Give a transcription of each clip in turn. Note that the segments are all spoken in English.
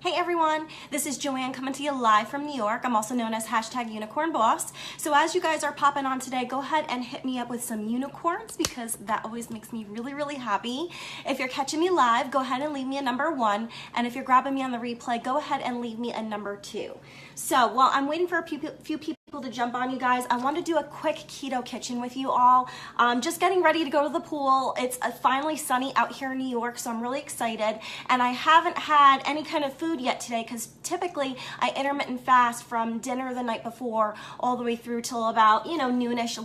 Hey everyone, this is Joanne coming to you live from New York. I'm also known as #UnicornBoss. So as you guys are popping on today, go ahead and hit me up with some unicorns because that always makes me really happy. If you're catching me live, go ahead and leave me a number 1. And if you're grabbing me on the replay, go ahead and leave me a number 2. So while I'm waiting for a few people to jump on, you guys, I want to do a quick keto kitchen with you all. Just getting ready to go to the pool. It's finally sunny out here in New York, so I'm really excited. And I haven't had any kind of food yet today because typically I intermittent fast from dinner the night before all the way through till about, noonish,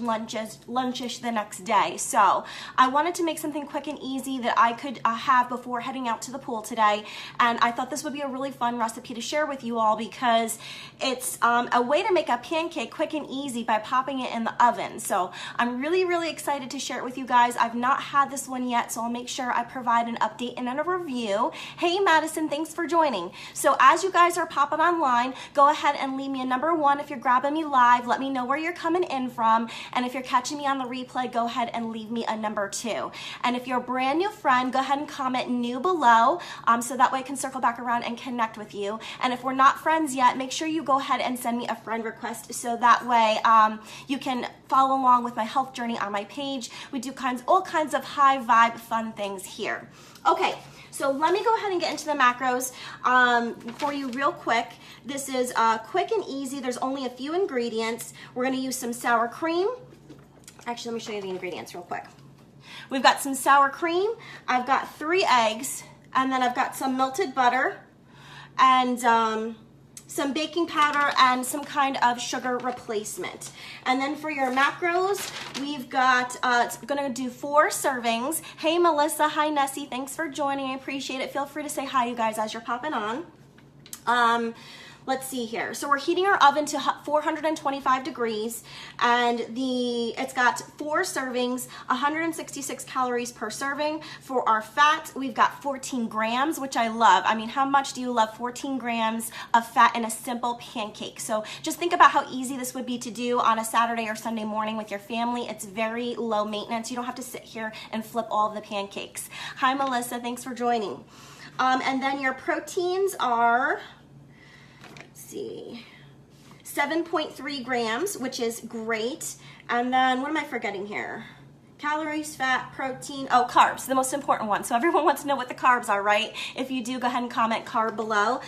lunchish the next day. So I wanted to make something quick and easy that I could have before heading out to the pool today. And I thought this would be a really fun recipe to share with you all because it's a way to make a pancake quick and easy by popping it in the oven. So I'm really excited to share it with you guys. I've not had this one yet, so I'll make sure I provide an update and a review. Hey Madison, thanks for joining. So as you guys are popping online, go ahead and leave me a number 1 if you're grabbing me live. Let me know where you're coming in from. And if you're catching me on the replay, go ahead and leave me a number 2. And if you're a brand new friend, go ahead and comment new below so that way I can circle back around and connect with you. And if we're not friends yet, make sure you go ahead and send me a friend request so that way you can follow along with my health journey on my page. We do all kinds of high vibe fun things here. Okay, so let me go ahead and get into the macros for you real quick. This is quick and easy. There's only a few ingredients. We're going to use some sour cream. Actually, let me show you the ingredients real quick. We've got some sour cream. I've got 3 eggs, and then I've got some melted butter and some baking powder and some kind of sugar replacement. And then for your macros, we've got, gonna do 4 servings. Hey Melissa, hi Nessie, thanks for joining, I appreciate it. Feel free to say hi you guys as you're popping on. Let's see here. So we're heating our oven to 425 degrees and it's got 4 servings, 166 calories per serving. For our fat, we've got 14 grams, which I love. I mean, how much do you love 14 grams of fat in a simple pancake? So just think about how easy this would be to do on a Saturday or Sunday morning with your family. It's very low maintenance. You don't have to sit here and flip all of the pancakes. Hi Melissa, thanks for joining. And then your proteins are, 7.3 grams, which is great. And then what am I forgetting here? Calories, fat, protein, carbs, the most important one. So everyone wants to know what the carbs are, right? If you do, go ahead and comment carb below.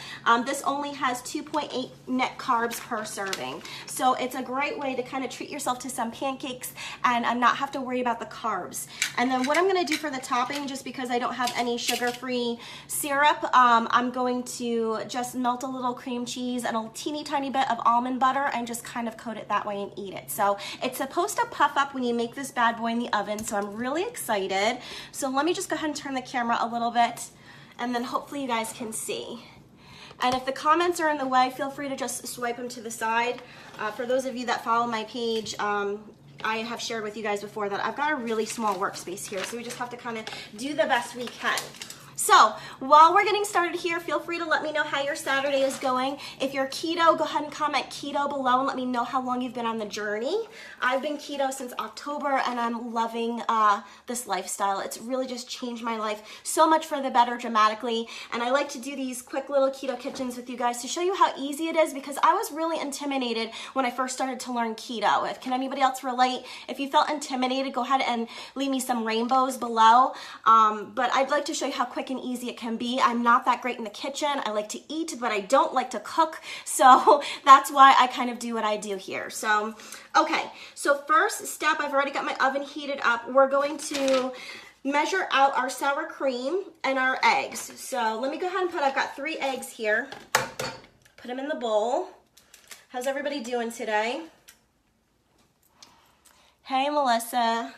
This only has 2.8 net carbs per serving. So it's a great way to kind of treat yourself to some pancakes and not have to worry about the carbs. And then what I'm gonna do for the topping, just because I don't have any sugar-free syrup, I'm going to just melt a little cream cheese and a teeny tiny bit of almond butter and just kind of coat it that way and eat it. So it's supposed to puff up when you make this bad boy in the oven. So I'm really excited. So let me just go ahead and turn the camera a little bit and then hopefully you guys can see. And if the comments are in the way, feel free to just swipe them to the side. For those of you that follow my page, I have shared with you guys before that I've got a really small workspace here. So we just have to kind of do the best we can. So while we're getting started here, feel free to let me know how your Saturday is going. If you're keto, go ahead and comment keto below and let me know how long you've been on the journey. I've been keto since October and I'm loving this lifestyle. It's really just changed my life so much for the better dramatically. And I like to do these quick little keto kitchens with you guys to show you how easy it is because I was really intimidated when I first started to learn keto. Can anybody else relate? If you felt intimidated, go ahead and leave me some rainbows below. But I'd like to show you how quick and easy it can be. I'm not that great in the kitchen. I like to eat, but I don't like to cook. So that's why I kind of do what I do here. So, okay. So first step, I've already got my oven heated up. We're going to measure out our sour cream and our eggs. So let me go ahead and I've got 3 eggs here. Put them in the bowl. How's everybody doing today? Hey, Melissa.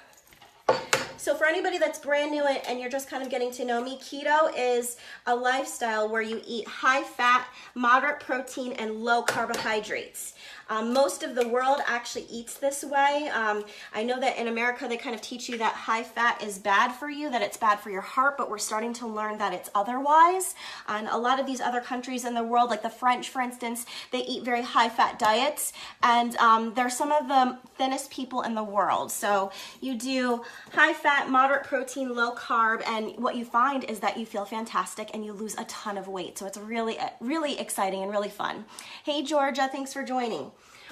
So for anybody that's brand new and you're just kind of getting to know me, keto is a lifestyle where you eat high fat, moderate protein, and low carbohydrates. Most of the world actually eats this way. I know that in America they kind of teach you that high fat is bad for you, that it's bad for your heart, but we're starting to learn that it's otherwise. And a lot of these other countries in the world, like the French, for instance, they eat very high fat diets, and they're some of the thinnest people in the world. So you do high fat fat, moderate protein, low carb, and what you find is that you feel fantastic and you lose a ton of weight. So it's really, really exciting and really fun. Hey Georgia, thanks for joining.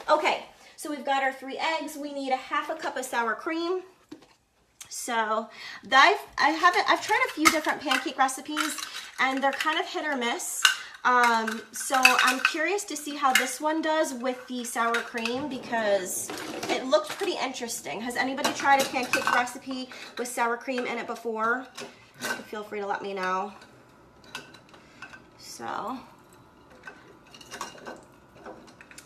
Okay, so we've got our 3 eggs. We need a 1/2 cup of sour cream. So I've tried a few different pancake recipes and they're kind of hit or miss. So I'm curious to see how this one does with the sour cream because it looked pretty interesting. Has anybody tried a pancake recipe with sour cream in it before? Feel free to let me know. So,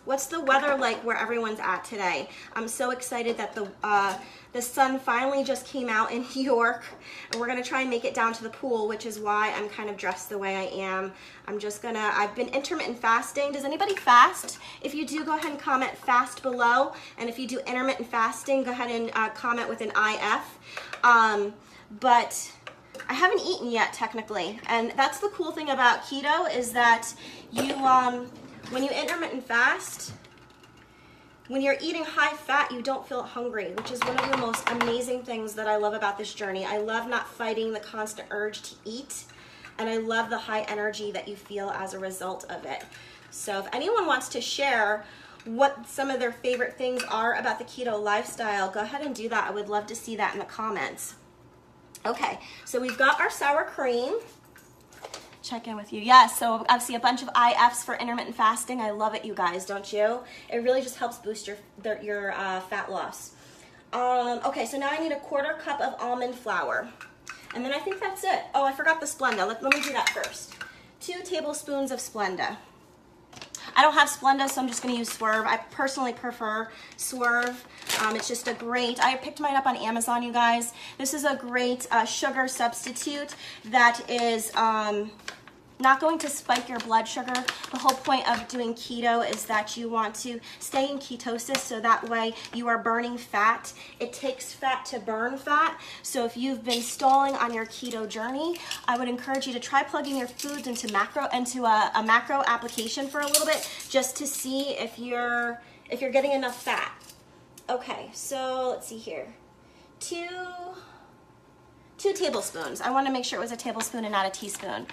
what's the weather like where everyone's at today? I'm so excited that the sun finally just came out in New York, and we're gonna try and make it down to the pool, which is why I'm kind of dressed the way I am. I've been intermittent fasting. Does anybody fast? If you do, go ahead and comment fast below, and if you do intermittent fasting, go ahead and comment with an IF. But I haven't eaten yet technically, and that's the cool thing about keto is that you, when you intermittent fast, when you're eating high fat, you don't feel hungry, which is one of the most amazing things that I love about this journey. I love not fighting the constant urge to eat, and I love the high energy that you feel as a result of it. So if anyone wants to share what some of their favorite things are about the keto lifestyle, go ahead and do that. I would love to see that in the comments. Okay, so we've got our sour cream. Check in with you. Yes, so I see a bunch of IFs for intermittent fasting. I love it, you guys, don't you? It really just helps boost your fat loss. Okay, so now I need a 1/4 cup of almond flour. And then I think that's it. Oh, I forgot the Splenda. Let me do that first. 2 tablespoons of Splenda. I don't have Splenda, so I'm just going to use Swerve. I personally prefer Swerve. It's just a great, I picked mine up on Amazon, you guys. This is a great sugar substitute that is not going to spike your blood sugar. The whole point of doing keto is that you want to stay in ketosis so that way you are burning fat. It takes fat to burn fat. So if you've been stalling on your keto journey, I would encourage you to try plugging your foods into a macro application for a little bit just to see if you're getting enough fat. Okay, so let's see here. 2 tablespoons. I want to make sure it was a tablespoon and not a teaspoon.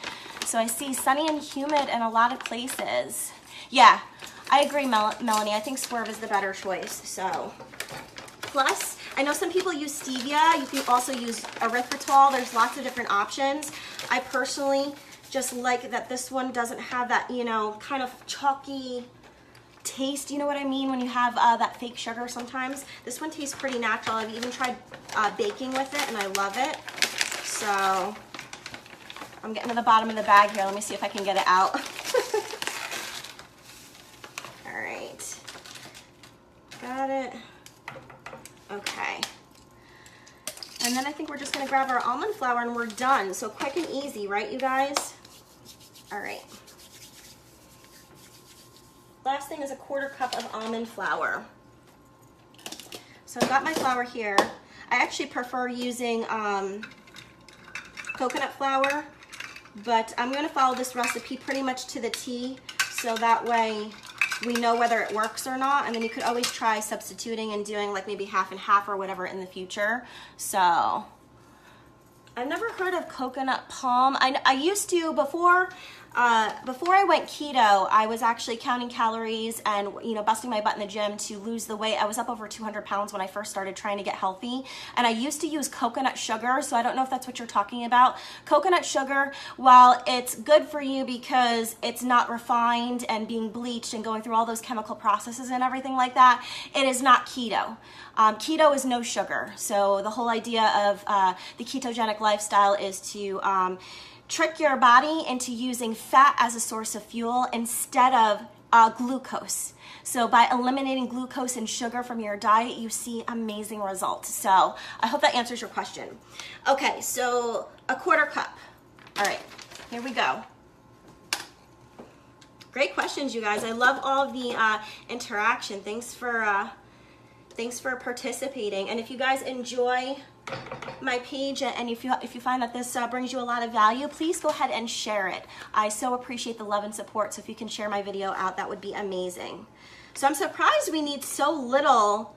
So I see sunny and humid in a lot of places. Yeah, I agree, Melanie. I think Swerve is the better choice. So, plus, I know some people use stevia. You can also use erythritol. There's lots of different options. I personally just like that this one doesn't have that, you know, kind of chalky taste, you know what I mean, when you have that fake sugar sometimes. This one tastes pretty natural. I've even tried baking with it and I love it. So I'm getting to the bottom of the bag here. Let me see if I can get it out. All right, got it. Okay, and then I think we're just gonna grab our almond flour and we're done. So quick and easy, right, you guys? All right. Last thing is a 1/4 cup of almond flour. So I've got my flour here. I actually prefer using coconut flour, but I'm going to follow this recipe pretty much to the T, so that way we know whether it works or not. And then you could always try substituting and doing like maybe half and half or whatever in the future. So I've never heard of coconut palm. I used to before I went keto. I was actually counting calories and, you know, busting my butt in the gym to lose the weight. I was up over 200 pounds when I first started trying to get healthy, and I used to use coconut sugar. So I don't know if that's what you're talking about. Coconut sugar, while it's good for you because it's not refined and being bleached and going through all those chemical processes and everything like that, it is not keto. Keto is no sugar. So the whole idea of the ketogenic lifestyle is to trick your body into using fat as a source of fuel instead of glucose. So by eliminating glucose and sugar from your diet, you see amazing results. So I hope that answers your question. Okay, so a 1/4 cup. All right, here we go. Great questions, you guys. I love all the interaction. Thanks for participating. And if you guys enjoy my page and if you find that this brings you a lot of value, please go ahead and share it. I so appreciate the love and support, so if you can share my video out, that would be amazing. So I'm surprised we need so little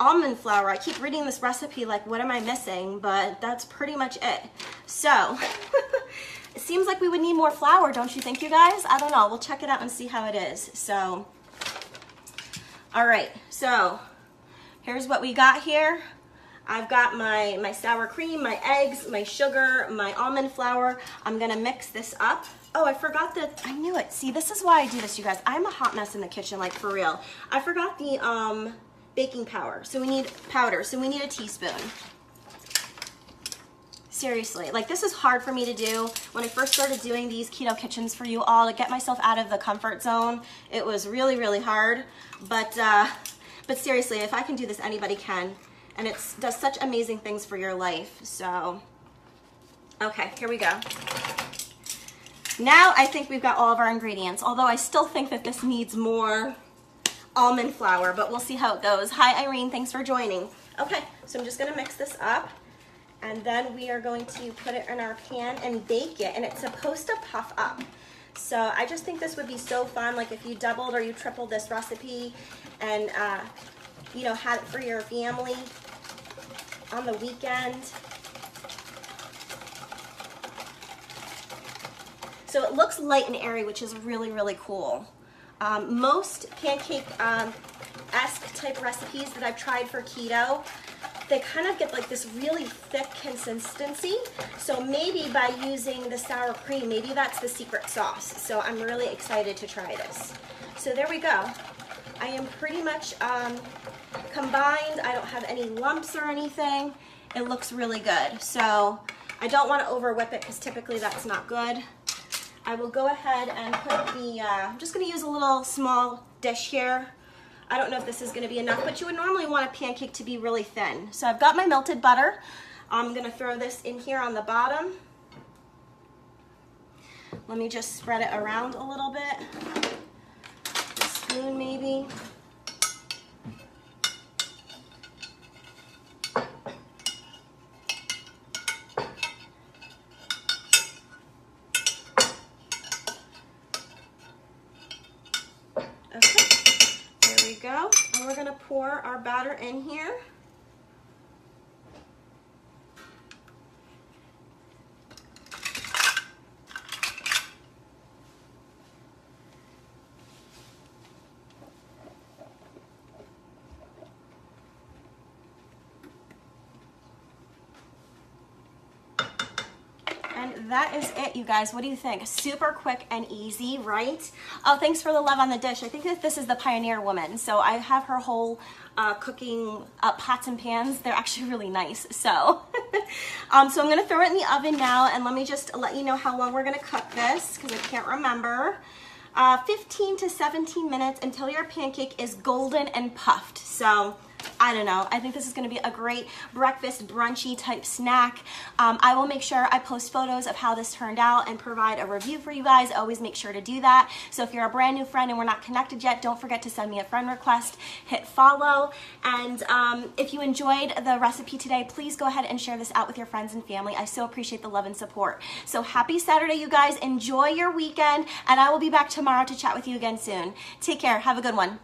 almond flour. I keep reading this recipe like, what am I missing? But that's pretty much it. So it seems like we would need more flour, don't you think, you guys? I don't know. We'll check it out and see how it is. So, all right. So here's what we got here. I've got my sour cream, my eggs, my sugar, my almond flour. I'm gonna mix this up. Oh, I forgot I knew it. See, this is why I do this, you guys. I'm a hot mess in the kitchen, like for real. I forgot the baking powder. So we need a teaspoon. Seriously, like this is hard for me to do. When I first started doing these keto kitchens for you all, to get myself out of the comfort zone, it was really, really hard. But seriously, if I can do this, anybody can. And it does such amazing things for your life. So, okay, here we go. Now I think we've got all of our ingredients, although I still think that this needs more almond flour, but we'll see how it goes. Hi, Irene, thanks for joining. Okay, so I'm just gonna mix this up, and then we are going to put it in our pan and bake it, and it's supposed to puff up. So I just think this would be so fun, like if you doubled or you tripled this recipe and you know, had it for your family on the weekend. So it looks light and airy, which is really, really cool. Most pancake-esque type recipes that I've tried for keto, they kind of get like this really thick consistency. So maybe by using the sour cream, maybe that's the secret sauce. So I'm really excited to try this. So there we go. I am pretty much combined. I don't have any lumps or anything. It looks really good. So I don't want to over whip it because typically that's not good. I will go ahead and put I'm just going to use a little small dish here. I don't know if this is going to be enough, but you would normally want a pancake to be really thin. So I've got my melted butter. I'm going to throw this in here on the bottom. Let me just spread it around a little bit. A spoon maybe. Go, and we're going to pour our batter in here. And that is it, you guys. What do you think? Super quick and easy, right? Oh, thanks for the love on the dish. I think that this is the Pioneer Woman. So I have her whole cooking pots and pans. They're actually really nice. So, so I'm gonna throw it in the oven now, and let me just let you know how long we're gonna cook this, because I can't remember. 15 to 17 minutes until your pancake is golden and puffed. So I don't know. I think this is going to be a great breakfast brunchy type snack. I will make sure I post photos of how this turned out and provide a review for you guys. Always make sure to do that. So if you're a brand new friend and we're not connected yet, don't forget to send me a friend request, hit follow. And if you enjoyed the recipe today, please go ahead and share this out with your friends and family. I so appreciate the love and support. So happy Saturday, you guys. Enjoy your weekend, and I will be back tomorrow to chat with you again soon. Take care. Have a good one.